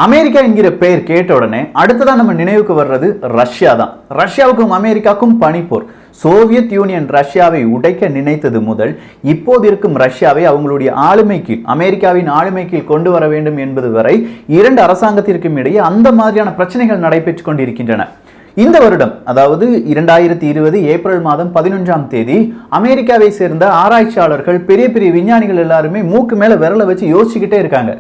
America என்கிற பெயர் கேட்ட உடனே அடுத்ததான் நம்ம நினைவுக்கு வர்றது ரஷ்யா தான். ரஷ்யாவுக்கும் அமெரிக்காவுக்கும் பனிப்போர். சோவியத் யூனியன் ரஷ்யாவை உடைக்க நினைத்தது முதல் இப்போது இருக்கும் ரஷ்யாவை அவங்களுடைய ஆளுமைக்கு, அமெரிக்காவின் ஆளுமைக்கு கொண்டு வர வேண்டும் என்பது வரை இரண்டு அரசாங்கத்திற்கும் இடையே அந்த மாதிரியான பிரச்சனைகள் நடைபெற்றுக் கொண்டிருக்கின்றன. இந்த வருடம், அதாவது 2020 ஏப்ரல் மாதம் 11ஆம் தேதி அமெரிக்காவை சேர்ந்த ஆராய்ச்சியாளர்கள், பெரிய பெரிய விஞ்ஞானிகள் எல்லாருமே மூக்கு மேல விரலை வச்சு யோசிச்சுக்கிட்டே இருக்காங்க.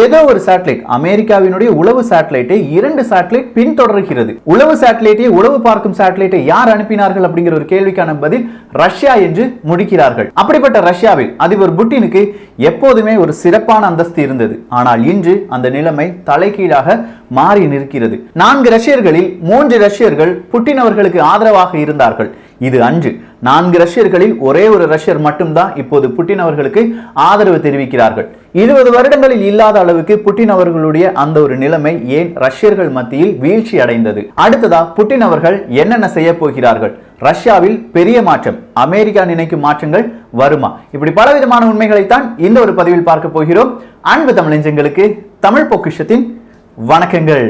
ஏதோ ஒரு சேட்டலைட், அமெரிக்காவினுடைய உளவு சேட்டலைட்டை இரண்டு சேட்டலைட் பின்தொடர்கிறது. உளவு சேட்டலைட்டை, உளவு பார்க்கும் சேட்டலைட்டை யார் அனுப்பினார்கள் அப்படிங்கிற ஒரு கேள்விக்கான பதில் ரஷ்யா என்று முடிக்கிறார்கள். அப்படிப்பட்ட ரஷ்யாவில் அதிபர் புட்டினுக்கு எப்போதுமே ஒரு சிறப்பான அந்தஸ்து இருந்தது. ஆனால் இன்று அந்த நிலைமை தலைகீழாக மாறி நிற்கிறது. 4 ரஷ்யர்களில் 3 ரஷ்யர்கள் புட்டின் அவர்களுக்கு ஆதரவாக இருந்தார்கள். இது அன்று 4 ரஷ்யர்களில் ஒரே ஒரு ரஷ்யர் மட்டும்தான் இப்போது புட்டின் அவர்களுக்கு ஆதரவு தெரிவிக்கிறார்கள். 20 வருடங்களில் இல்லாத அளவுக்கு புட்டின் அவர்களுடைய அந்த ஒரு நிலைமை ஏன் ரஷ்யர்கள் மத்தியில் வீழ்ச்சி அடைந்தது? அடுத்ததா புட்டின் அவர்கள் என்னென்ன செய்ய போகிறார்கள்? ரஷ்யாவில் பெரிய மாற்றம், அமெரிக்கா நினைக்கும் மாற்றங்கள் வருமா? இப்படி பலவிதமான உண்மைகளைத்தான் இந்த ஒரு பதிவில் பார்க்க போகிறோம். அன்பு தமிழஞ்சங்களுக்கு தமிழ் பொக்கிஷத்தின் வணக்கங்கள்.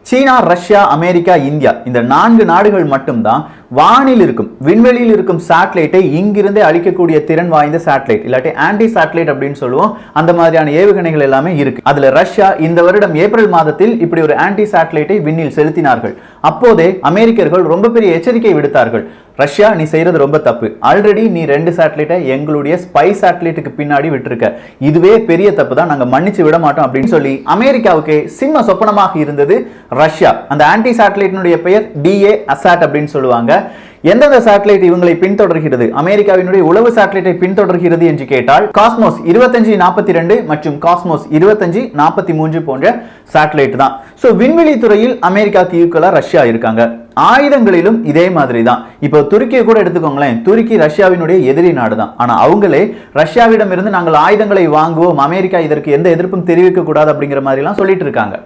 சீனா, ரஷ்யா, அமெரிக்கா, இந்தியா, இந்த 4 நாடுகள் மட்டும்தான் வானில் இருக்கும், விண்வெளியில் இருக்கும் சேட்டலைட்டை இங்கிருந்தே அழிக்கக்கூடிய திறன் வாய்ந்த சேட்டலைட், இல்லாட்டி ஆன்டி சேட்டலைட் அப்படின்னு சொல்லுவோம். அந்த மாதிரியான ஏவுகணைகள் எல்லாமே இருக்கு. அதுல ரஷ்யா இந்த வருடம் ஏப்ரல் மாதத்தில் இப்படி ஒரு ஆன்டி சேட்டலைட்டை விண்ணில் செலுத்தினார்கள். அப்போதே அமெரிக்கர்கள் ரொம்ப பெரிய எச்சரிக்கை விடுத்தார்கள். ரஷ்யா, நீ செய்யறது ரொம்ப தப்பு. ஆல்ரெடி நீ 2 சேட்டலைட்டை எங்களுடைய ஸ்பை சேட்டலைட்டுக்கு பின்னாடி விட்டுருக்க. இதுவே பெரிய தப்பு தான், நாங்க மன்னிச்சு விட மாட்டோம் அப்படின்னு சொல்லி அமெரிக்காவுக்கு சிம்ம சொப்பனமாக இருந்தது ரஷ்யா. அந்த ஆன்டி சேட்டலைட்டினுடைய பெயர் DA அசாட் அப்படின்னு சொல்லுவாங்க. எந்தெந்த சேட்டலைட் இவங்களை பின்தொடர்கிறது, அமெரிக்காவினுடைய உளவு சேட்டலைட்டை பின்தொடர்கிறது என்று கேட்டால் காஸ்மோஸ் 2542 மற்றும் காஸ்மோஸ் 2543 போன்ற சேட்டலைட் தான். சோ விண்வெளி துறையில் அமெரிக்காவுக்கு ஈக்குவலா ரஷ்யா இருக்காங்க. ஆயுதங்களிலும் இதே மாதிரி தான். இப்போ துருக்கியை கூட எடுத்துக்கோங்களேன். துருக்கி ரஷ்யாவினுடைய எதிரி நாடு தான். ஆனா அவங்களே ரஷ்யாவிடம் இருந்து நாங்கள் ஆயுதங்களை வாங்குவோம், அமெரிக்கா இதற்கு எந்த எதிர்ப்பும் தெரிவிக்க கூடாது அப்படிங்கிற மாதிரி எல்லாம் சொல்லிட்டு இருக்காங்க.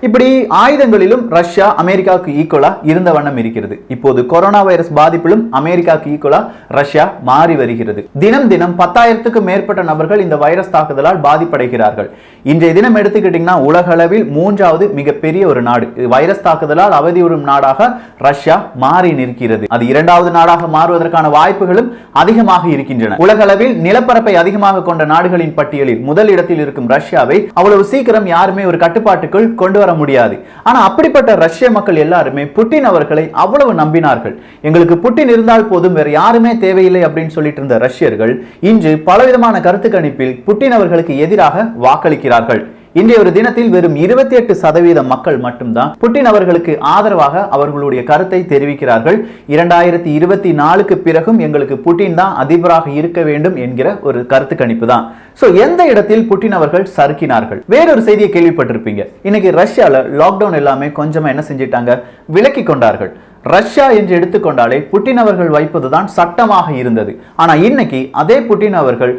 இப்படி ஆயுதங்களிலும் ரஷ்யா அமெரிக்காவுக்கு ஈக்குவலா இருந்த வண்ணம் இருக்கிறது. இப்போது கொரோனா வைரஸ் பாதிப்பிலும் அமெரிக்காவுக்கு ஈக்குவலா ரஷ்யா மாறி வருகிறது. தினம் தினம் 10,000க்கும் மேற்பட்ட நபர்கள் இந்த வைரஸ் தாக்குதலால் பாதிப்படைகிறார்கள். இன்றைய தினம் எடுத்துக்கிட்டீங்கன்னா உலக அளவில் 3வது மிகப்பெரிய ஒரு நாடு. வைரஸ் தாக்குதலால் அவதியுறும் நாடாக ரஷ்யா மாறி நிற்கிறது. அது 2வது நாடாக மாறுவதற்கான வாய்ப்புகளும் அதிகமாக இருக்கின்றன. உலக அளவில் நிலப்பரப்பை அதிகமாக கொண்ட நாடுகளின் பட்டியலில் முதல் இடத்தில் இருக்கும் ரஷ்யாவை அவ்வளவு சீக்கிரம் யாருமே ஒரு கட்டுப்பாட்டுக்குள் கொண்டு முடியாது. ஆனா அப்படிப்பட்ட ரஷ்ய மக்கள் எல்லாருமே புட்டின் அவர்களை அவ்வளவு நம்பினார்கள். எங்களுக்கு புட்டின் இருந்தால் போதும், வேற யாருமே தேவையில்லை அப்படின்னு சொல்லிட்டு இருந்த ரஷ்யர்கள் இன்று பலவிதமான கருத்து கணிப்பில் புட்டின் அவர்களுக்கு எதிராக வாக்களிக்கிறார்கள். இன்றைய ஒரு தினத்தில் வெறும் 28% மக்கள் மட்டும்தான் புட்டின் அவர்களுக்கு ஆதரவாக அவர்களுடைய கருத்தை தெரிவிக்கிறார்கள். 2024க்கு பிறகும் எங்களுக்கு புட்டின் தான் அதிபராக இருக்க வேண்டும் என்கிற ஒரு கருத்து கணிப்பு தான். சோ எந்த இடத்தில் புட்டின் அவர்கள் சறுக்கினார்கள்? வேறொரு செய்தியை கேள்விப்பட்டிருப்பீங்க. இன்னைக்கு ரஷ்யால லாக்டவுன் எல்லாமே கொஞ்சமா என்ன செஞ்சிட்டாங்க, விலக்கி கொண்டார்கள். ரஷ்யா என்று எடுத்துக்கொண்டாலே புட்டின் அவர்கள் வைப்பதுதான் சட்டமாக இருந்தது. ஆனா இன்னைக்கு அதே புட்டின் அவர்கள்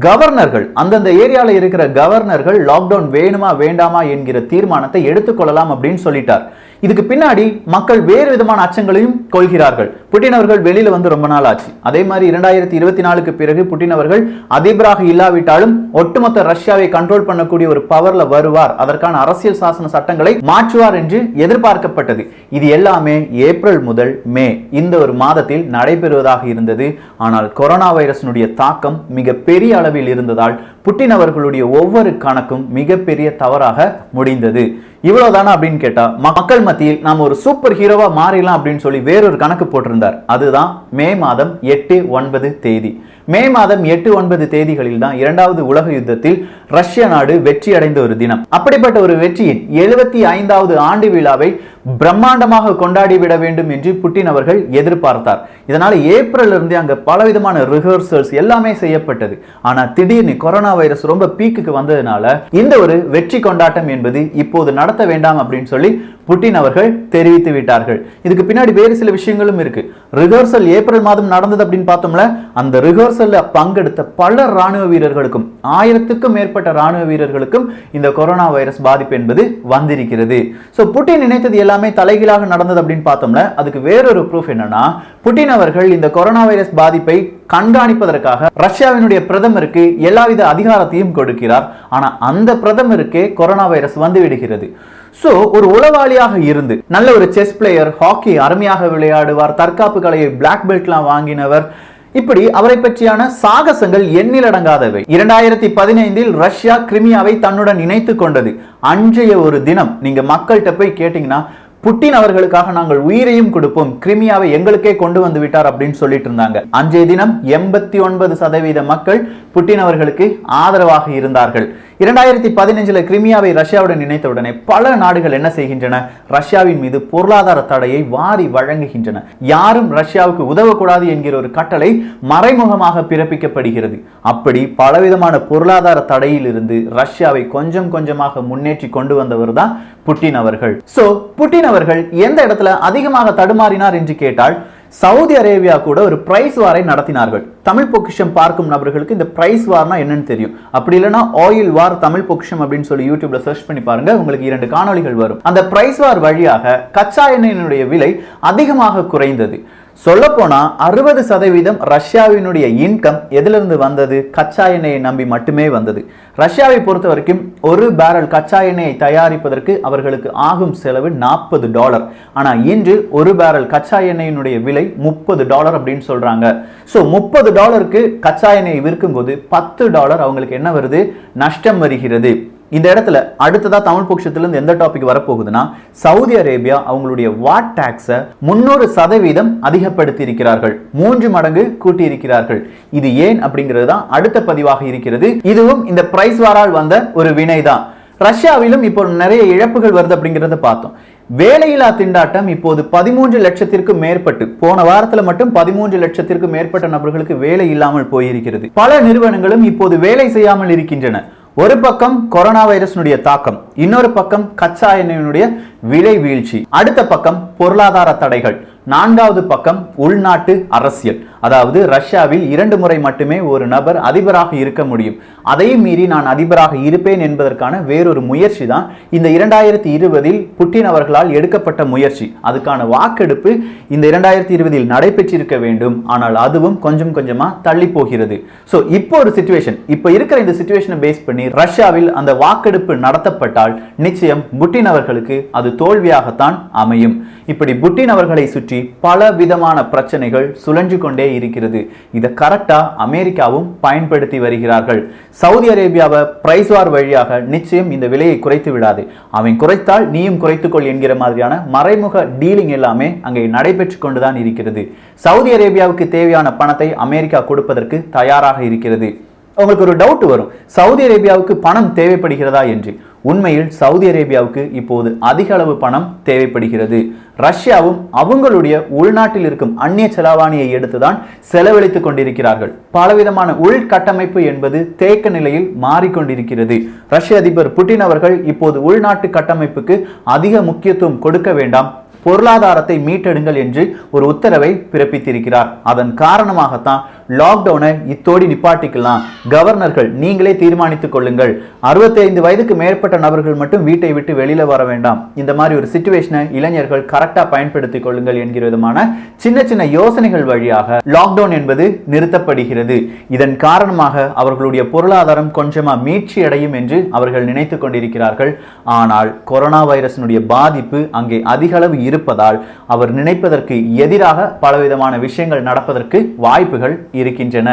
கவர்னர்கள், அந்தந்த ஏரியால இருக்கிற கவர்னர்கள் லாக்டவுன் வேணுமா வேண்டாமா என்கிற தீர்மானத்தை எடுத்துக்கொள்ளலாம் அப்படின்னு சொல்லிட்டார். இதுக்கு பின்னாடி மக்கள் வேறு விதமான அச்சங்களையும் கொள்கிறார்கள். புட்டின் அவர்கள் வெளியில வந்து ரொம்ப நாள் ஆச்சு. அதே மாதிரி 2024க்கு பிறகு புட்டின் அவர்கள் அதிபராக இல்லாவிட்டாலும் ஒட்டுமொத்த ரஷ்யாவை கண்ட்ரோல் பண்ணக்கூடிய ஒரு பவர்ல வருவார், அதற்கான அரசியல் சாசன சட்டங்களை மாற்றுவார் என்று எதிர்பார்க்கப்பட்டது. இது எல்லாமே ஏப்ரல் முதல் மே இந்த ஒரு மாதத்தில் நடைபெறுவதாக இருந்தது. ஆனால் கொரோனா வைரஸினுடைய தாக்கம் மிக பெரிய அளவில் இருந்ததால் புட்டின் அவர்களுடைய ஒவ்வொரு கணக்கும் மிகப்பெரிய தவறாக முடிந்தது. இவ்வளவுதானா அப்படின்னு கேட்டா, மக்கள் மத்தியில் நாம் ஒரு சூப்பர் ஹீரோவா மாறிடலாம் அப்படின்னு சொல்லி வேறொரு கணக்கு போட்டிருந்தார். அதுதான் மே மாதம் 8, 9 தேதி. மே மாதம் 8, 9 தேதிகளில் தான் 2வது உலக யுத்தத்தில் ரஷ்ய நாடு வெற்றி அடைந்த ஒரு தினம். அப்படிப்பட்ட ஒரு வெற்றியின் 75வது ஆண்டு விழாவை பிரம்மாண்டமாக கொண்டாடி விட வேண்டும் என்று புட்டின் அவர்கள் எதிர்பார்த்தார். இதனால ஏப்ரல் இருந்தே அங்க பலவிதமான ரிஹர்சல்ஸ் எல்லாமே செய்யப்பட்டது. ஆனா திடீர்னு கொரோனா வைரஸ் ரொம்ப பீக்குக்கு வந்ததுனால இந்த ஒரு வெற்றி கொண்டாட்டம் என்பது இப்போது நடத்த வேண்டாம் அப்படின்னு சொல்லி புட்டின் அவர்கள் தெரிவித்து விட்டார்கள். இதுக்கு பின்னாடி வேறு சில விஷயங்களும் இருக்கு. ரிஹர்சல் ஏப்ரல் மாதம் நடந்தது அப்படின்னு பார்த்தோம்ல, அந்த ரிஹர்சல் ரிவர்சல்ல பங்கெடுத்த பல ராணுவ வீரர்களுக்கும் 1000க்கும் மேற்பட்ட ராணுவ வீரர்களுக்கும் இந்த கொரோனா வைரஸ் பாதிப்பு என்பது வந்திருக்கிறது. சோ புட்டின் நினைத்தது எல்லாமே தலைகீழாக நடந்தது அப்படின்னு பார்த்தோம்ல, அதுக்கு வேறொரு ப்ரூஃப் என்னன்னா, புட்டின் அவர்கள் இந்த கொரோனா வைரஸ் பாதிப்பை கண்காணிப்பதற்காக ரஷ்யாவினுடைய பிரதமருக்கு எல்லாவித அதிகாரத்தையும் கொடுக்கிறார். ஆனா அந்த பிரதமருக்கே கொரோனா வைரஸ் வந்து விடுகிறது. சோ ஒரு உளவாளியாக இருந்து நல்ல ஒரு செஸ் பிளேயர், ஹாக்கி அருமையாக விளையாடுவார், தற்காப்பு கலையை பிளாக் பெல்ட்லாம் வாங்கினவர், இப்படி அவரை பற்றியான சாகசங்கள் எண்ணிலடங்காதவை. 2015 ரஷ்யா கிரிமியாவை தன்னுடன் இணைத்துக் கொண்டது. அன்றைய ஒரு தினம் நீங்க மக்கள்கிட்ட போய் கேட்டீங்கன்னா, புட்டின் அவர்களுக்காக நாங்கள் உயிரையும் கொடுப்போம், கிரிமியாவை எங்களுக்கே கொண்டு வந்து விட்டார் அப்படின்னு சொல்லிட்டு இருந்தாங்க. அன்றைய தினம் 89% மக்கள் புட்டின் அவர்களுக்கு ஆதரவாக இருந்தார்கள். 2015 கிரிமியாவை ரஷ்யாவுடன் இணைத்த உடனே பல நாடுகள் என்ன செய்கின்றன? ரஷ்யாவின் மீது பொருளாதார தடையை வாரி வழங்குகின்றன. யாரும் ரஷ்யாவுக்கு உதவக்கூடாது என்கிற ஒரு கட்டளை மறைமுகமாக பிறப்பிக்கப்படுகிறது. அப்படி பலவிதமான பொருளாதார தடையில் இருந்து ரஷ்யாவை கொஞ்சம் கொஞ்சமாக முன்னேற்றி கொண்டு வந்தவர் தான் புட்டின் அவர்கள். சோ புட்டின் அவர்கள் எந்த இடத்துல அதிகமாக தடுமாறினார் என்று கேட்டால், சவுதி அரேபியா கூட ஒரு பிரைஸ் வாரை நடத்தினார்கள். தமிழ் பொக்கிஷம் பார்க்கும் நபர்களுக்கு இந்த பிரைஸ் வார்னா என்னன்னு தெரியும். அப்படி இல்லைன்னா ஆயில் வார் தமிழ் பொக்கிஷம் அப்படின்னு சொல்லி யூடியூப்ல சர்ச் பண்ணி பாருங்க, உங்களுக்கு 2 காணொளிகள் வரும். அந்த பிரைஸ் வார் வழியாக கச்சா எண்ணெயினுடைய விலை அதிகமாக குறைந்தது. சொல்ல போனா 60% ரஷ்யாவினுடைய இன்கம் எதிலிருந்து வந்தது? கச்சா எண்ணெயை நம்பி மட்டுமே வந்தது. ரஷ்யாவை பொறுத்த வரைக்கும் ஒரு பேரல் கச்சா எண்ணெயை தயாரிப்பதற்கு அவர்களுக்கு ஆகும் செலவு $40. ஆனா இன்று ஒரு பேரல் கச்சா எண்ணெயினுடைய விலை $30 அப்படின்னு சொல்றாங்க. சோ $30க்கு கச்சா எண்ணெயை விற்கும் போது $10 அவங்களுக்கு என்ன வருது? நஷ்டம் வருகிறது. இந்த இடத்துல அடுத்ததா தமிழ் பொக்கிஷத்திலிருந்து எந்த டாபிக் வரப்போகுதுன்னா, சவுதி அரேபியா அவங்களுடைய வாட் டாக்ஸை 300% அதிகப்படுத்தி இருக்கிறார்கள். 3 மடங்கு கூட்டி இருக்கிறார்கள். இது ஏன் அப்படிங்கிறது தான் அடுத்த பதிவாக இருக்கிறது. இதுவும் இந்த பிரைஸ் வாரால் வந்த ஒரு வினைதான். ரஷ்யாவிலும் இப்போ நிறைய இழப்புகள் வருது அப்படிங்கிறத பார்த்தோம். வேலையில்லா திண்டாட்டம் இப்போது 13 லட்சத்திற்கும் மேற்பட்டு, போன வாரத்தில் மட்டும் 13 லட்சத்திற்கும் மேற்பட்ட நபர்களுக்கு வேலை இல்லாமல் போயிருக்கிறது. பல நிறுவனங்களும் இப்போது வேலை செய்யாமல் இருக்கின்றன. ஒரு பக்கம் கொரோனா வைரஸ்னுடைய தாக்கம், இன்னொரு பக்கம் கச்சா எண்ணெயினுடைய விலை வீழ்ச்சி, அடுத்த பக்கம் பொருளாதார தடைகள், 4வது பக்கம் உள்நாட்டு அரசியல். அதாவது ரஷ்யாவில் 2 முறை மட்டுமே ஒரு நபர் அதிபராக இருக்க முடியும். அதையும் மீறி நான் அதிபராக இருப்பேன் என்பதற்கான வேறொரு முயற்சி தான் இந்த 2020 புட்டின் அவர்களால் எடுக்கப்பட்ட முயற்சி. அதுக்கான வாக்கெடுப்பு இந்த 2020 நடைபெற்றிருக்க வேண்டும். ஆனால் அதுவும் கொஞ்சம் கொஞ்சமா தள்ளி போகிறது. சோ இப்போ ஒரு சிச்சுவேஷன், இப்போ இருக்கிற இந்த சிச்சுவேஷனை பேஸ் பண்ணி ரஷ்யாவில் அந்த வாக்கெடுப்பு நடத்தப்பட்டால் நிச்சயம் புட்டின் அவர்களுக்கு அது தோல்வியாகத்தான் அமையும். இப்படி புட்டின் அவர்களை சுற்றி பல விதமான பிரச்சனைகள் சுழன்று கொண்டே இருக்கிறது. இதை கரெக்டா அமெரிக்காவும் பயன்படுத்தி வருகிறார்கள். சவுதி அரேபியாவை பிரைஸ் வார் வழியாக நிச்சயம் இந்த விலையை குறைத்து விடாது, அவன் குறைத்தால் நீயும் குறைத்துக்கொள் என்கிற மாதிரியான மறைமுக டீலிங் எல்லாமே அங்கே நடைபெற்று கொண்டுதான் இருக்கிறது. சவுதி அரேபியாவுக்கு தேவையான பணத்தை அமெரிக்கா கொடுப்பதற்கு தயாராக இருக்கிறது. உங்களுக்கு ஒரு டவுட் வரும், சவுதி அரேபியாவுக்கு பணம் தேவைப்படுகிறதா என்று. உண்மையில் சவுதி அரேபியாவுக்கு இப்போது அதிக அளவு பணம் தேவைப்படுகிறது. ரஷ்யாவும் அவங்களுடைய உள்நாட்டில் இருக்கும் அந்நிய செலாவணியை எடுத்துதான் செலவழித்துக் கொண்டிருக்கிறார்கள். பலவிதமான உள்கட்டமைப்பு என்பது தேக்க நிலையில் மாறிக்கொண்டிருக்கிறது. ரஷ்ய அதிபர் புட்டின் அவர்கள் இப்போது உள்நாட்டு கட்டமைப்புக்கு அதிக முக்கியத்துவம் கொடுக்க வேண்டாம், பொருளாதாரத்தை மீட்டெடுங்கள் என்று ஒரு உத்தரவை பிறப்பித்திருக்கிறார். அதன் காரணமாகத்தான் லாக்டவுனை இத்தோடி நிப்பாட்டிக்கலாம், கவர்னர்கள் நீங்களே தீர்மானித்துக் கொள்ளுங்கள், 65 வயதுக்கு மேற்பட்ட நபர்கள் மட்டும் வீட்டை விட்டு வெளியில வர வேண்டாம், இந்த மாதிரி ஒரு சிச்சுவேஷனை இளைஞர்கள் கரெக்டா பயன்படுத்திக் கொள்ளுங்கள் என்கிற விதமான சின்ன சின்ன யோசனைகள் வழியாக லாக்டவுன் என்பது நிறுத்தப்படுகிறது. இதன் காரணமாக அவர்களுடைய பொருளாதாரம் கொஞ்சமா மீட்சி அடையும் என்று அவர்கள் நினைத்துக் கொண்டிருக்கிறார்கள். ஆனால் கொரோனா வைரஸினுடைய பாதிப்பு அங்கே அதிக அளவு இருப்பதால் அவர் நினைப்பதற்கு எதிராக பலவிதமான விஷயங்கள் நடப்பதற்கு வாய்ப்புகள் இருக்கின்றன.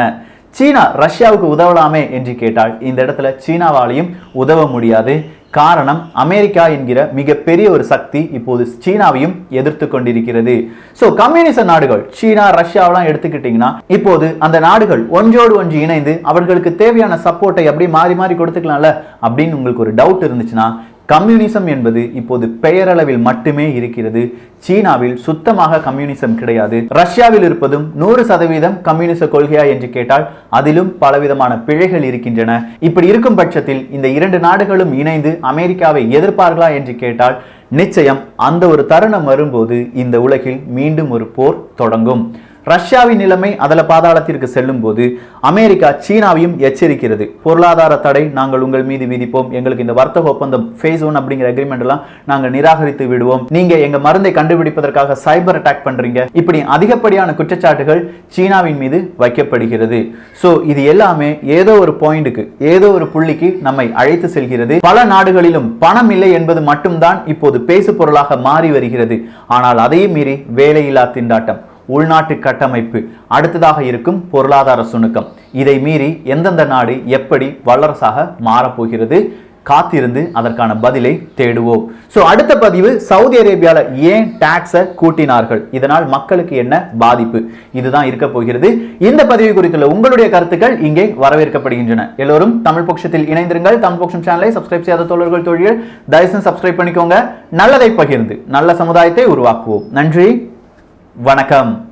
சீனா ரஷ்யாவுக்கு உதவலாமே என்று கேட்டால் இந்த இடத்துல சீனாவாலையும் உதவ முடியாது. காரணம், அமெரிக்கா என்கிற மிகப்பெரிய ஒரு சக்தி இப்போது சீனாவையும் எதிர்த்து கொண்டிருக்கிறது. சோ கம்யூனிச நாடுகள் சீனா ரஷ்யாவெல்லாம் எடுத்துக்கிட்டீங்கன்னா இப்போது அந்த நாடுகள் ஒன்றோடு ஒன்று இணைந்து அவர்களுக்கு தேவையான சப்போர்ட்டை அப்படி மாறி மாறி கொடுத்துக்கலாம்ல அப்படின்னு உங்களுக்கு ஒரு டவுட் இருந்துச்சுன்னா, கம்யூனிசம் என்பது இப்போது பெயரளவில் மட்டுமே இருக்கிறது. சீனாவில் சுத்தமாக கம்யூனிசம் கிடையாது. ரஷ்யாவில் இருப்பதும் 100% கம்யூனிச கொள்கையா என்று கேட்டால் அதிலும் பலவிதமான பிழைகள் இருக்கின்றன. இப்படி இருக்கும் பட்சத்தில் இந்த 2 நாடுகளும் இணைந்து அமெரிக்காவை எதிர்ப்பார்களா என்று கேட்டால் நிச்சயம் அந்த ஒரு தருணம் வரும்போது இந்த உலகில் மீண்டும் ஒரு போர் தொடங்கும். ரஷ்யாவின் நிலைமை அதில் பாதாளத்திற்கு செல்லும் போது அமெரிக்கா சீனாவையும் எச்சரிக்கிறது. பொருளாதார தடை நாங்கள் உங்கள் மீது விதிப்போம், எங்களுக்கு இந்த வர்த்தக ஒப்பந்தம் phase 1 அப்படிங்கிற அக்ரிமெண்ட் எல்லாம் நாங்கள் நிராகரித்து விடுவோம், நீங்க எங்க மருந்தை கண்டுபிடிப்பதற்காக சைபர் அட்டாக் பண்றீங்க, இப்படி அதிகப்படியான குற்றச்சாட்டுகள் சீனாவின் மீது வைக்கப்படுகிறது. சோ இது எல்லாமே ஏதோ ஒரு பாயிண்ட்டுக்கு, ஏதோ ஒரு புள்ளிக்கு நம்மை அழைத்து செல்கிறது. பல நாடுகளிலும் பணம் இல்லை என்பது மட்டும்தான் இப்போது பேசு பொருளாக மாறி வருகிறது. ஆனால் அதையும் மீறி வேலையில்லா திண்டாட்டம், உள்நாட்டு கட்டமைப்பு, அடுத்ததாக இருக்கும் பொருளாதார சுணுக்கம், இதை மீறி எந்தெந்த நாடு எப்படி வல்லரசாக மாறப்போகிறது, காத்திருந்து அதற்கான பதிலை தேடுவோம். சோ அடுத்த பதிவு, சவுதி அரேபியால ஏன் டாக்ஸை கூட்டினார்கள், இதனால் மக்களுக்கு என்ன பாதிப்பு, இதுதான் இருக்க போகிறது. இந்த பதிவு குறித்துள்ள உங்களுடைய கருத்துக்கள் இங்கே வரவேற்கப்படுகின்றன. எல்லோரும் தமிழ் பொக்ஷத்தில் இணைந்திருங்கள். தமிழ் பொக்ஷம் சேனலை சப்ஸ்கிரைப் செய்யாத தோழர்கள் தோழிகள் தயவுசெய்து சப்ஸ்கிரைப் பண்ணிக்கோங்க. நல்லதை பகிர்ந்து நல்ல சமுதாயத்தை உருவாக்குவோம். நன்றி, வணக்கம்.